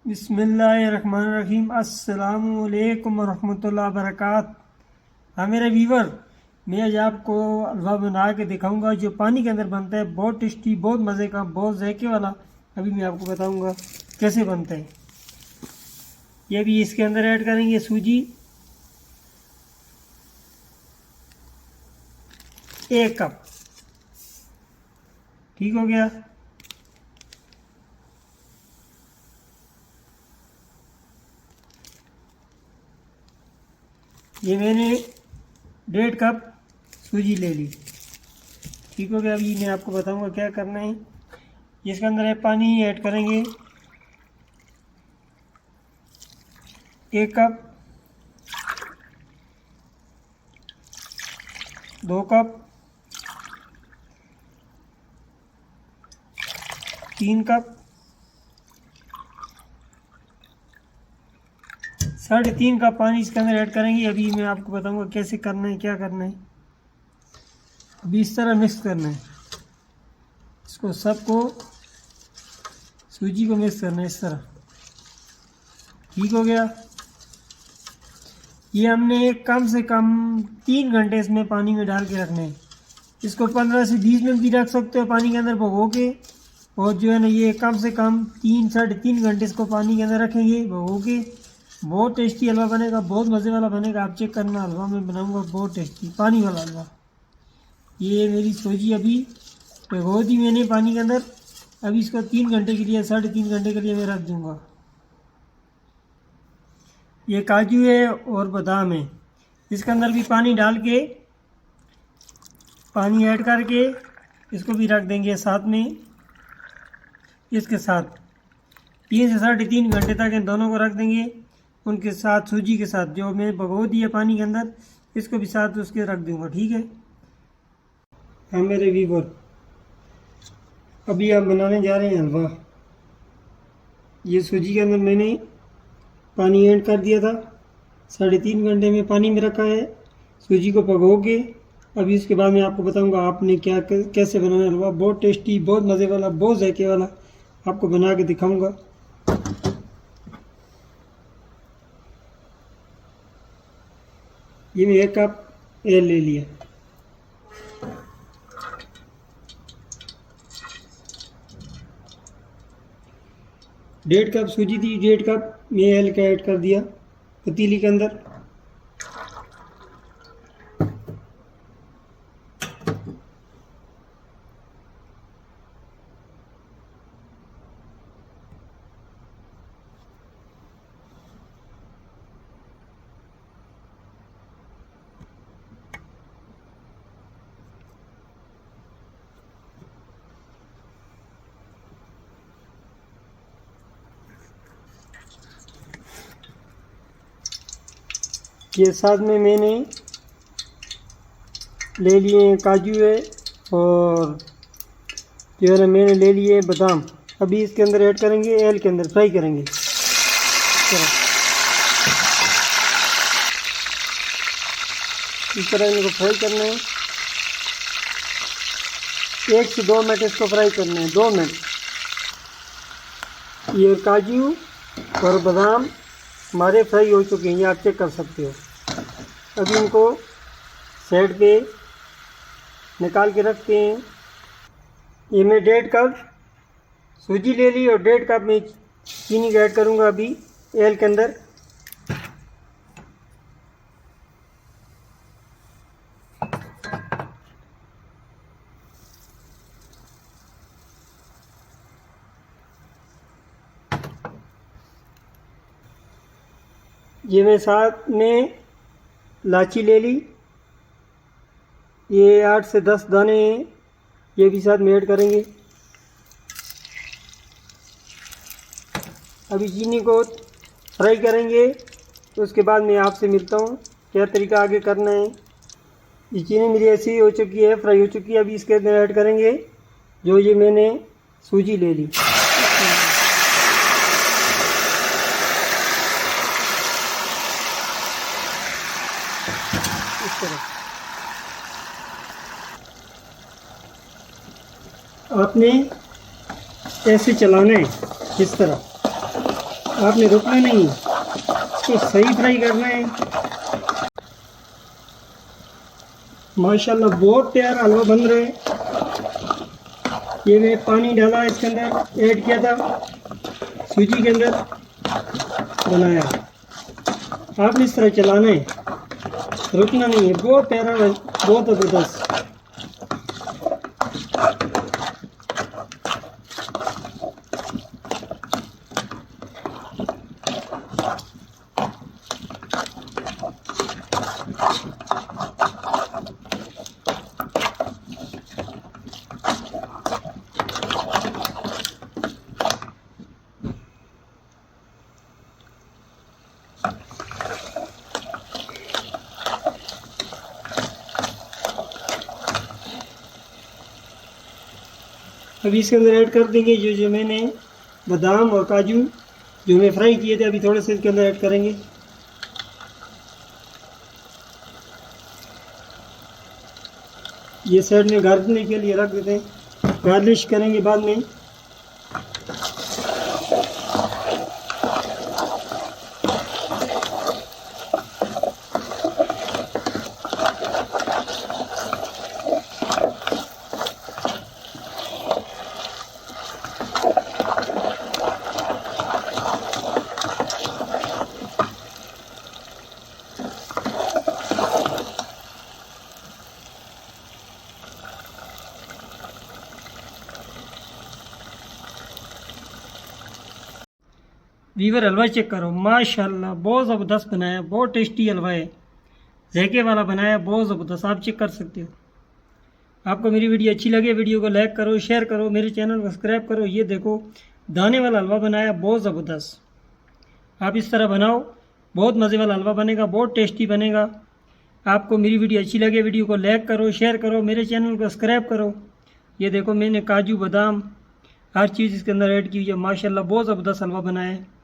बिस्मिल्लाहिर्रहमानिर्रहीम। अस्सलामुअलैकुम वरहमतुल्लाहि वबरकात। हाँ मेरे व्यूवर, मैं आज आपको हलवा बना के दिखाऊंगा जो पानी के अंदर बनता है। बहुत टेस्टी, बहुत मज़े का, बहुत जायके वाला। अभी मैं आपको बताऊंगा कैसे बनता है। ये भी इसके अंदर ऐड करेंगे सूजी 1 कप। ठीक हो गया। ये मैंने 1.5 कप सूजी ले ली। ठीक हो गया। अभी मैं आपको बताऊंगा क्या करना है। इसके अंदर है पानी ऐड करेंगे 1 कप, 2 कप, 3 कप, 3.5 कप पानी इसके अंदर ऐड करेंगे। अभी मैं आपको बताऊंगा कैसे करना है, क्या करना है। अभी इस तरह मिक्स करना है इसको, सबको सूजी को मिक्स करना है इस तरह। ठीक हो गया। ये हमने कम से कम 3 घंटे इसमें पानी में डाल के रखना है। इसको 15 से 20 मिनट भी रख सकते हो पानी के अंदर भिगो के। और जो है ना, ये कम से कम 3 साढ़े 3 घंटे इसको पानी के अंदर रखेंगे भिगो के। बहुत टेस्टी हलवा बनेगा, बहुत मज़े वाला बनेगा। आप चेक करना, हलवा मैं बनाऊंगा बहुत टेस्टी पानी वाला हलवा। ये मेरी सूजी अभी भिगो दी मैंने पानी के अंदर। अभी इसको 3 घंटे के लिए, 3.5 घंटे के लिए मैं रख दूंगा। ये काजू है और बादाम है। इसके अंदर भी पानी डाल के, पानी ऐड करके इसको भी रख देंगे साथ में। इसके साथ 3 से 3.5 घंटे तक इन दोनों को रख देंगे। उनके साथ सूजी के साथ जो मैं भिगो दिया पानी के अंदर, इसको भी साथ उसके रख दूंगा। ठीक है। हाँ मेरे व्यूवर, अभी आप बनाने जा रहे हैं हलवा। ये सूजी के अंदर मैंने पानी ऐड कर दिया था। 3.5 घंटे में पानी में रखा है सूजी को भिगो के। अभी इसके बाद मैं आपको बताऊंगा आपने क्या कैसे बनाना है हलवा। बहुत टेस्टी, बहुत मज़े वाला, बहुत जायके वाला आपको बना के दिखाऊंगा। ये मैं 1 कप तेल ले लिया। डेढ़ कप सूजी थी, 1.5 कप मैं एल का ऐड कर दिया पतीली के अंदर। ये साथ में मैंने ले लिए काजू है और जो है ना मैंने ले लिए बादाम। अभी इसके अंदर ऐड करेंगे, एल के अंदर फ्राई करेंगे। इस तरह इनको फ्राई करना है। 1 से 2 मिनट इसको फ्राई करना है, 2 मिनट। ये काजू और बादाम हमारे फ्राई हो चुके हैं, ये आप चेक कर सकते हो। अभी इनको साइड पे निकाल के रखते हैं। ये मैं 1.5 कप सूजी ले ली और 1.5 कप में चीनी का ऐड करूँगा अभी एल के अंदर। ये मैं साथ में इलायची ले ली, ये 8 से 10 दाने हैं, ये भी साथ में ऐड करेंगे। अभी चीनी को फ्राई करेंगे, तो उसके बाद मैं आपसे मिलता हूँ क्या तरीका आगे करना है। ये चीनी मेरी ऐसी हो चुकी है, फ्राई हो चुकी है। अभी इसके अंदर ऐड करेंगे जो ये मैंने सूजी ले ली। इस तरह आपने ऐसे चलाना है, इस तरह। आपने रुकना नहीं, इसको सही फ्राई करना है। माशाल्लाह बहुत प्यारा हलवा बन रहा है। ये मैं पानी डाला इसके अंदर, ऐड किया था सूजी के अंदर, बनाया। आपने इस तरह चलाना है, रुकना नहीं है। बहुत प्यारा, बहुत ज़बरदस्त। अभी इसके अंदर ऐड कर देंगे जो मैंने बादाम और काजू जो मैं फ्राई किए थे, अभी थोड़े से इसके अंदर ऐड करेंगे। ये साइड में गार्निशिंग के लिए रख देते हैं, गार्निश करेंगे बाद में। वीवर हलवा चेक करो, माशाल्लाह बहुत ज़बरदस्त बनाया, बहुत टेस्टी हलवा है, जैके वाला बनाया, बहुत ज़बरदस्त। आप चेक कर सकते हो। आपको मेरी वीडियो अच्छी लगे, वीडियो को लाइक करो, शेयर करो, मेरे चैनल को सब्सक्राइब करो। ये देखो दाने वाला हलवा बनाया, बहुत ज़बरदस्त। आप इस तरह बनाओ, बहुत मज़े वाला हलवा बनेगा, बहुत टेस्टी बनेगा। आपको मेरी वीडियो अच्छी लगे, वीडियो को लाइक करो, शेयर करो, मेरे चैनल को सब्सक्राइब करो। ये देखो मैंने काजू बादाम हर चीज़ इसके अंदर ऐड की हुई है। माशाल्लाह बहुत ज़बरदस्त हलवा बनाया है।